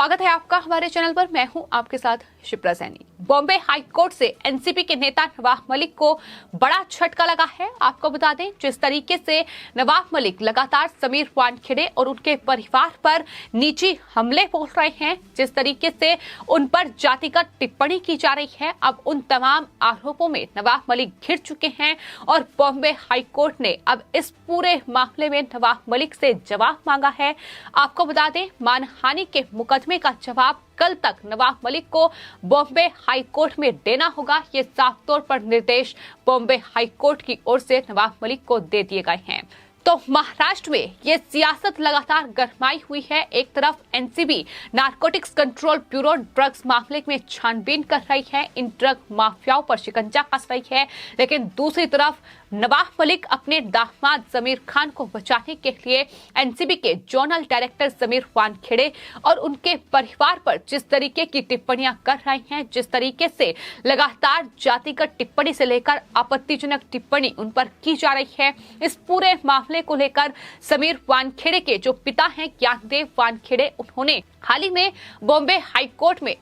स्वागत है आपका हमारे चैनल पर। मैं हूं आपके साथ शिप्रा सैनी। बॉम्बे हाई कोर्ट से एनसीपी के नेता नवाब मलिक को बड़ा झटका लगा है। आपको बता दें, जिस तरीके से नवाब मलिक लगातार समीर वानखेड़े और उनके परिवार पर निजी हमले बोल रहे हैं, जिस तरीके से उन पर जातिगत टिप्पणी की जा रही है, अब उन तमाम आरोपों में नवाब मलिक घिर चुके हैं और बॉम्बे हाई कोर्ट ने अब इस पूरे मामले में नवाब मलिक से जवाब मांगा है। आपको बता दें, मानहानि के मुकदमे का जवाब कल तक नवाब मलिक को बॉम्बे हाई कोर्ट में देना होगा। ये साफ तौर पर निर्देश बॉम्बे हाई कोर्ट की ओर से नवाब मलिक को दे दिए गए हैं। तो महाराष्ट्र में ये सियासत लगातार गरमाई हुई है। एक तरफ NCB narcotics control bureau drugs मामले में छानबीन कर रही है, इन ड्रग माफियाओं पर शिकंजा कस रही है, लेकिन दूसरी तरफ नवाब मलिक अपने दामाद समीर खान को बचाने के लिए एनसीबी के जोनल डायरेक्टर समीर वानखेड़े और उनके परिवार पर जिस तरीके की टिप्पणियां कर रहे हैं, जिस तरीके से लगातार जातिगत टिप्पणी से लेकर आपत्तिजनक टिप्पणी उन पर की जा रही है, इस पूरे मामले को लेकर समीर वानखेड़े के जो पिता हैं ज्ञानदेव वानखेड़े, उन्होंने हाल ही में बॉम्बे हाई कोर्ट में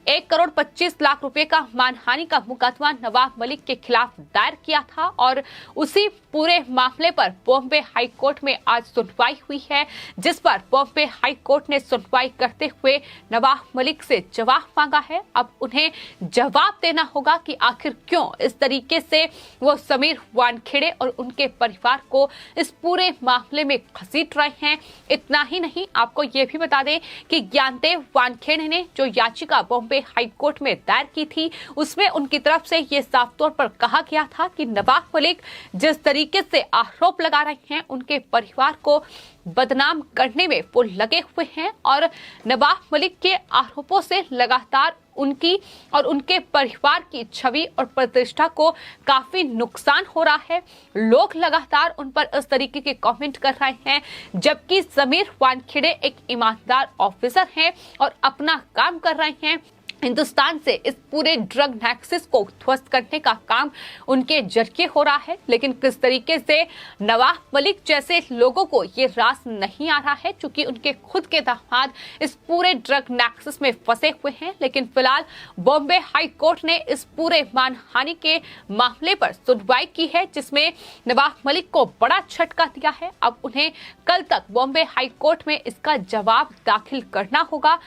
1,25,00,000 रुपए का मानहानि का मुकदमा नवाब मलिक के खिलाफ दायर किया था और उसी पूरे मामले पर बॉम्बे हाई कोर्ट में आज सुनवाई हुई है, जिस पर बॉम्बे हाई कोर्ट ने सुनवाई करते हुए नवाब मलिक से जवाब मांगा है। अब उन्हें जवाब देना होगा कि आखिर क्यों इस तरीके से वो समीर वानखेड़े और उनके परिवार को इस पूरे मामले में घसीट रहे हैं। इतना ही नहीं, आपको ये भी बता दें कि ज्ञानदेव वानखेड़े ने जो याचिका बॉम्बे हाई कोर्ट में दायर की थी, उसमें उनकी तरफ से ये साफ तौर पर कहा गया था कि नवाब मलिक जिस तरीके से आरोप लगा रहे हैं, उनके परिवार को बदनाम करने में वो लगे हुए हैं और नवाब मलिक के आरोपों से लगातार उनकी और उनके परिवार की छवि और प्रतिष्ठा को काफी नुकसान हो रहा है। लोग लगातार उन पर इस तरीके के कमेंट कर रहे हैं, जबकि समीर वानखेड़े एक ईमानदार ऑफिसर हैं और अपना काम कर रहे हैं। हिंदुस्तान से इस पूरे ड्रग नेक्सस को ध्वस्त करने का काम उनके जरिए हो रहा है, लेकिन किस तरीके से नवाब मलिक जैसे लोगों को ये रास नहीं आ रहा है, क्योंकि उनके खुद के दामाद इस पूरे ड्रग नेक्सस में फंसे हुए हैं। लेकिन फिलहाल बॉम्बे हाई कोर्ट ने इस पूरे मानहानि के मामले पर सुनवाई की है, जिसमें नवाब मलिक को बड़ा झटका दिया है। अब उन्हें कल तक बॉम्बे हाई कोर्ट में इसका जवाब दाखिल करना होगा।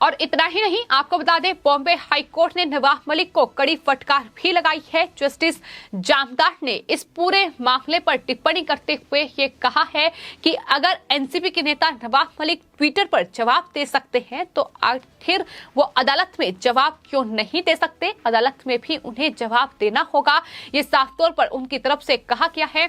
और इतना ही नहीं, आपको बता दें, बॉम्बे हाई कोर्ट ने नवाब मलिक को कड़ी फटकार भी लगाई है। जस्टिस जामदार ने इस पूरे मामले पर टिप्पणी करते हुए ये कहा है कि अगर एनसीपी के नेता नवाब मलिक ट्विटर पर जवाब दे सकते हैं, तो आखिर वो अदालत में जवाब क्यों नहीं दे सकते? अदालत में भी उन्हें जवाब देना होगा, ये साफ तौर पर उनकी तरफ से कहा गया है।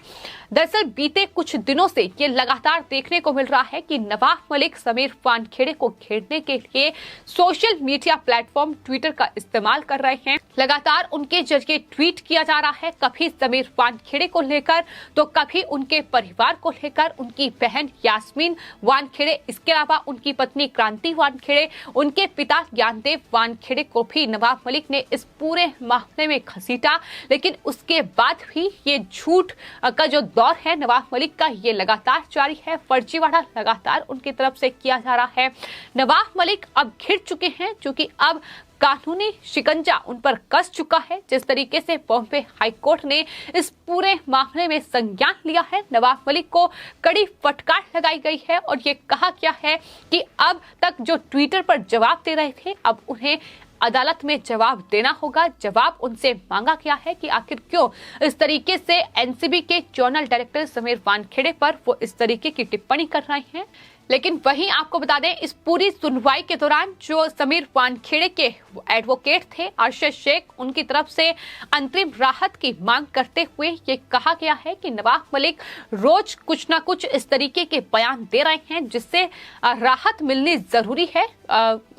दरअसल बीते कुछ दिनों से ये लगातार देखने को मिल रहा है कि नवाब मलिक समीर वानखेड़े को घेरने के लिए सोशल मीडिया प्लेटफॉर्म ट्विटर का इस्तेमाल कर रहे हैं। लगातार उनके जरिए ट्वीट किया जा रहा है, कभी समीर वानखेड़े को लेकर तो कभी उनके परिवार को लेकर, उनकी बहन यास्मीन वानखेड़े, इसके अलावा उनकी पत्नी क्रांति वानखेड़े, उनके पिता ज्ञानदेव वानखेड़े को भी नवाब मलिक ने इस पूरे मामले में घसीटा। लेकिन उसके बाद भी ये झूठ का जो दौर है नवाब मलिक का, ये लगातार जारी है। फर्जीवाड़ा लगातार उनकी तरफ से किया जा रहा है। नवाब मलिक अब घिर चुके हैं, क्योंकि अब कानूनी शिकंजा उन पर कस चुका है। जिस तरीके से बॉम्बे हाई कोर्ट ने इस पूरे मामले में संज्ञान लिया है, नवाब मलिक को कड़ी फटकार लगाई गई है और ये कहा गया है कि अब तक जो ट्विटर पर जवाब दे रहे थे, अब उन्हें अदालत में जवाब देना होगा। जवाब उनसे मांगा गया है कि आखिर क्यों इस तरीके से एनसीबी के जोनल डायरेक्टर समीर वानखेड़े पर वो इस तरीके की टिप्पणी कर रहे हैं। लेकिन वहीं आपको बता दें, इस पूरी सुनवाई के दौरान जो समीर वानखेड़े के एडवोकेट थे अरशद शेख, उनकी तरफ से अंतरिम राहत की मांग करते हुए ये कहा गया है कि नवाब मलिक रोज कुछ ना कुछ इस तरीके के बयान दे रहे हैं, जिससे राहत मिलनी जरूरी है।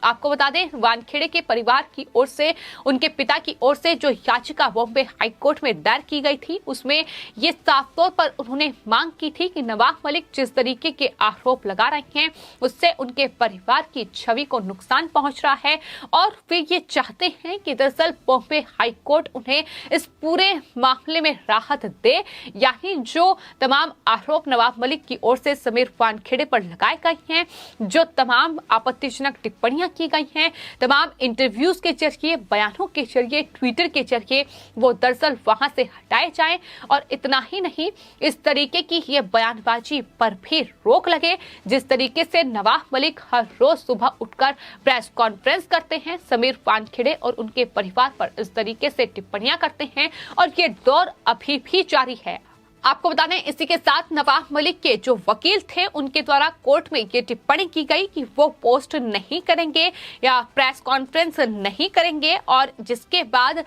आपको बता दें, वानखेड़े के परिवार की ओर से, उनके पिता की ओर से जो याचिका बॉम्बे हाई कोर्ट में दायर की गई थी, उसमें ये साफ तौर पर उन्होंने मांग की थी कि नवाब मलिक जिस तरीके के आरोप लगा रहे हैं, उससे उनके परिवार की छवि को नुकसान पहुंच रहा है और वे ये चाहते हैं कि दरअसल बॉम्बे हाई कोर्ट उन्हें इस पूरे मामले में राहत दे। यानी जो तमाम आरोप नवाब मलिक की ओर से समीर वानखेड़े पर लगाए गए हैं, जो तमाम आपत्तिजनक टिप्पणियां टिप्पणियां की गई हैं, तमाम इंटरव्यूज के जरिए, बयानों के जरिए, ट्विटर के जरिए, वो दरअसल वहां से हटाए जाएं। और इतना ही नहीं, इस तरीके की ये बयानबाजी पर भी रोक लगे जिस तरीके से नवाब मलिक हर रोज सुबह उठकर प्रेस कॉन्फ्रेंस करते हैं, समीर वानखेड़े और उनके परिवार पर इस तरीके से टिप्पणियां करते हैं, और ये दौर अभी भी जारी है। आपको बता दें, इसी के साथ नवाब मलिक के जो वकील थे उनके द्वारा कोर्ट में ये टिप्पणी की गई कि वो पोस्ट नहीं करेंगे या प्रेस कॉन्फ्रेंस नहीं करेंगे, और जिसके बाद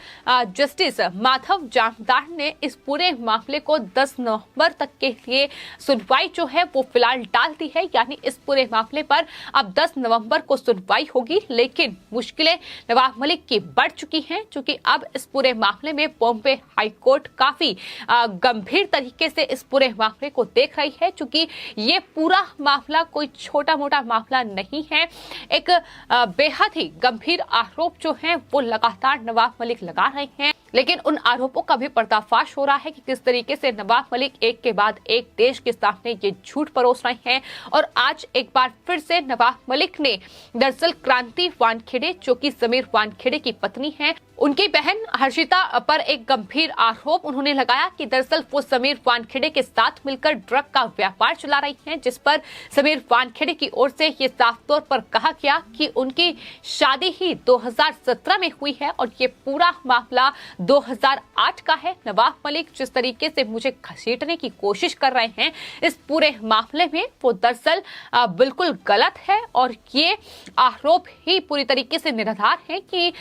जस्टिस माधव जामदार ने इस पूरे मामले को 10 नवंबर तक के लिए सुनवाई जो है वो फिलहाल टाल दी है। यानी इस पूरे मामले पर अब 10 नवंबर को सुनवाई होगी, लेकिन मुश्किलें नवाब मलिक की बढ़ चुकी हैं, क्योंकि अब इस पूरे मामले में बॉम्बे हाईकोर्ट काफी गंभीर तरीके से इस पूरे मामले को देख रही है, क्योंकि ये पूरा मामला कोई छोटा मोटा मामला नहीं है। एक बेहद ही गंभीर आरोप जो है वो लगातार नवाब मलिक लगा रहे हैं, लेकिन उन आरोपों का भी पर्दाफाश हो रहा है कि किस तरीके से नवाब मलिक एक के बाद एक देश के सामने ये झूठ परोस रहे हैं। और आज एक बार फिर से नवाब मलिक ने दरअसल क्रांति वानखेड़े, जो कि समीर वानखेड़े की पत्नी है, उनकी बहन हर्षिता पर एक गंभीर आरोप उन्होंने लगाया कि दरअसल वो समीर वानखेड़े के साथ मिलकर ड्रग का व्यापार चला रही हैं, जिस पर समीर वानखेड़े की ओर से ये साफ तौर पर कहा गया कि उनकी शादी ही 2017 में हुई है और ये पूरा मामला 2008 का है। नवाब मलिक जिस तरीके से मुझे घसीटने की कोशिश कर रहे हैं इस पूरे मामले में, वो दरअसल बिल्कुल गलत है, और ये आरोप ही पूरी तरीके से निराधार है कि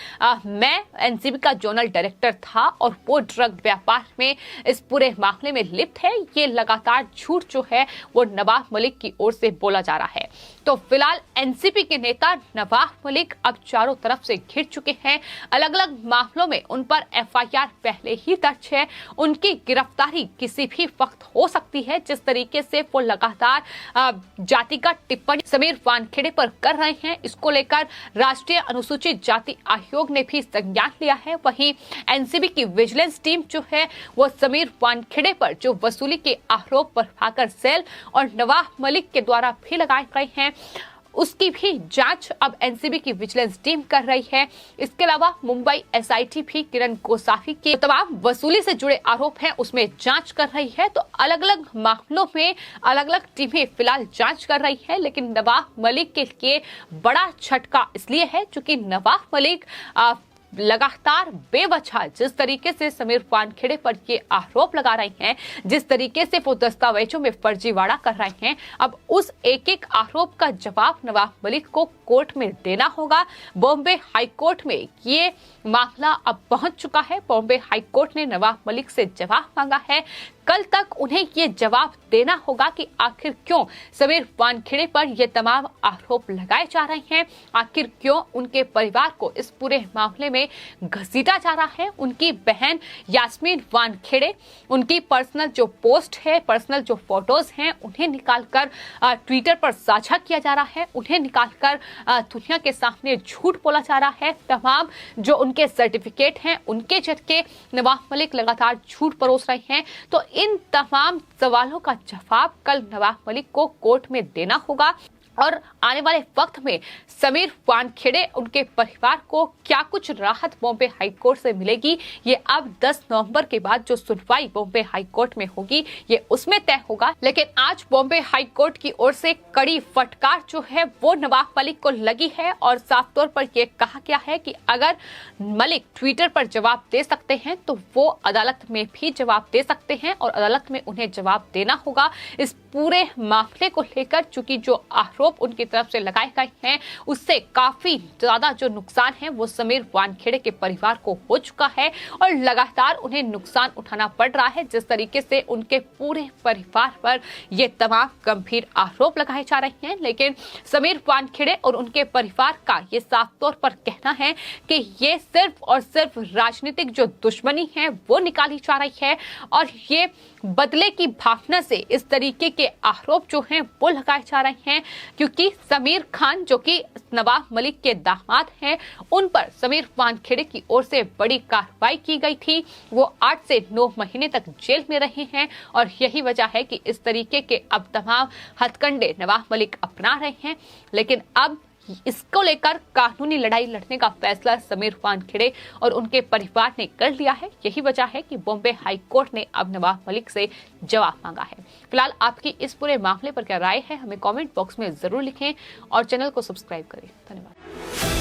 मैं एनसीबी का जोनल डायरेक्टर था और वो ड्रग व्यापार में इस पूरे मामले में लिप्त है। ये लगातार झूठ जो है वो नवाब मलिक की ओर से बोला जा रहा है। तो फिलहाल एनसीपी के नेता नवाब मलिक अब चारों तरफ से घिर चुके हैं। अलग अलग मामलों में उन पर एफआईआर पहले ही दर्ज है, उनकी गिरफ्तारी किसी भी वक्त हो सकती है। जिस तरीके से वो लगातार जातिगत टिप्पणी समीर वानखेड़े पर कर रहे हैं, इसको लेकर राष्ट्रीय अनुसूचित जाति आयोग ने भी संज्ञान लिया है। वहीं एनसीबी की विजिलेंस टीम जो है वो समीर वानखेड़े पर जो वसूली के आरोप पर भाकर सेल और नवाब मलिक के द्वारा भी लगाए गए हैं, उसकी भी जांच अब एनसीबी की विजिलेंस टीम कर रही है। इसके अलावा मुंबई एसआईटी भी किरण गोसावी के तमाम वसूली से जुड़े आरोप हैं उसमें जांच कर रही है। तो अलग अलग मामलों में अलग अलग टीमें फिलहाल जांच कर रही है, लेकिन नवाब मलिक के लिए बड़ा झटका इसलिए है क्योंकि नवाब मलिक लगातार बेवजह जिस तरीके से समीर वानखेड़े पर ये आरोप लगा रहे हैं, जिस तरीके से वो दस्तावेजों में फर्जीवाड़ा कर रहे हैं, अब उस एक एक आरोप का जवाब नवाब मलिक को कोर्ट में देना होगा। बॉम्बे हाईकोर्ट में ये मामला अब पहुंच चुका है। बॉम्बे हाईकोर्ट ने नवाब मलिक से जवाब मांगा है। कल तक उन्हें ये जवाब देना होगा कि आखिर क्यों समीर वानखेड़े पर ये तमाम आरोप लगाए जा रहे हैं, आखिर क्यों उनके परिवार को इस पूरे मामले में घसीटा जा रहा है। उनकी बहन यास्मीन वानखेड़े, उनकी पर्सनल जो पोस्ट है, पर्सनल जो फोटोज हैं, उन्हें निकालकर ट्विटर पर साझा किया जा रहा है, उन्हें निकालकर दुनिया के सामने झूठ बोला जा रहा है। तमाम जो उनके सर्टिफिकेट हैं उनके जरिए नवाब मलिक लगातार झूठ परोस रहे हैं। तो इन तमाम सवालों का जवाब कल नवाब मलिक को कोर्ट में देना होगा, और आने वाले वक्त में समीर वानखेड़े उनके परिवार को क्या कुछ राहत बॉम्बे हाईकोर्ट से मिलेगी, ये अब 10 नवंबर के बाद जो सुनवाई बॉम्बे हाईकोर्ट में होगी ये उसमें तय होगा। लेकिन आज बॉम्बे हाईकोर्ट की ओर से कड़ी फटकार जो है वो नवाब मलिक को लगी है, और साफ तौर पर यह कहा गया है कि अगर मलिक ट्विटर पर जवाब दे सकते हैं तो वो अदालत में भी जवाब दे सकते हैं, और अदालत में उन्हें जवाब देना होगा इस पूरे मामले को लेकर, चूंकि जो आरोप उनकी तरफ से लगाए गए हैं उससे काफी ज्यादा जो नुकसान है वो समीर वानखेड़े के परिवार को हो चुका है, और लगातार उन्हें नुकसान उठाना पड़ रहा है। जिस तरीके से उनके पूरे परिवार पर ये तमाम गंभीर आरोप लगाए जा रहे हैं, लेकिन समीर वानखेड़े और उनके परिवार का ये साफ तौर पर कहना है कि ये सिर्फ और सिर्फ राजनीतिक जो दुश्मनी है वो निकाली जा रही है, और ये बदले की भावना से इस तरीके के आरोप जो हैं वो लगाए जा रहे हैं, क्योंकि समीर खान जो कि नवाब मलिक के दामाद हैं उन पर समीर वानखेड़े की ओर से बड़ी कार्रवाई की गई थी। वो 8 से 9 महीने तक जेल में रहे हैं, और यही वजह है कि इस तरीके के अब तमाम हथकंडे नवाब मलिक अपना रहे हैं। लेकिन अब इसको लेकर कानूनी लड़ाई लड़ने का फैसला समीर वानखेड़े और उनके परिवार ने कर लिया है। यही वजह है कि बॉम्बे हाई कोर्ट ने अब नवाब मलिक से जवाब मांगा है। फिलहाल आपकी इस पूरे मामले पर क्या राय है, हमें कमेंट बॉक्स में जरूर लिखें और चैनल को सब्सक्राइब करें। धन्यवाद।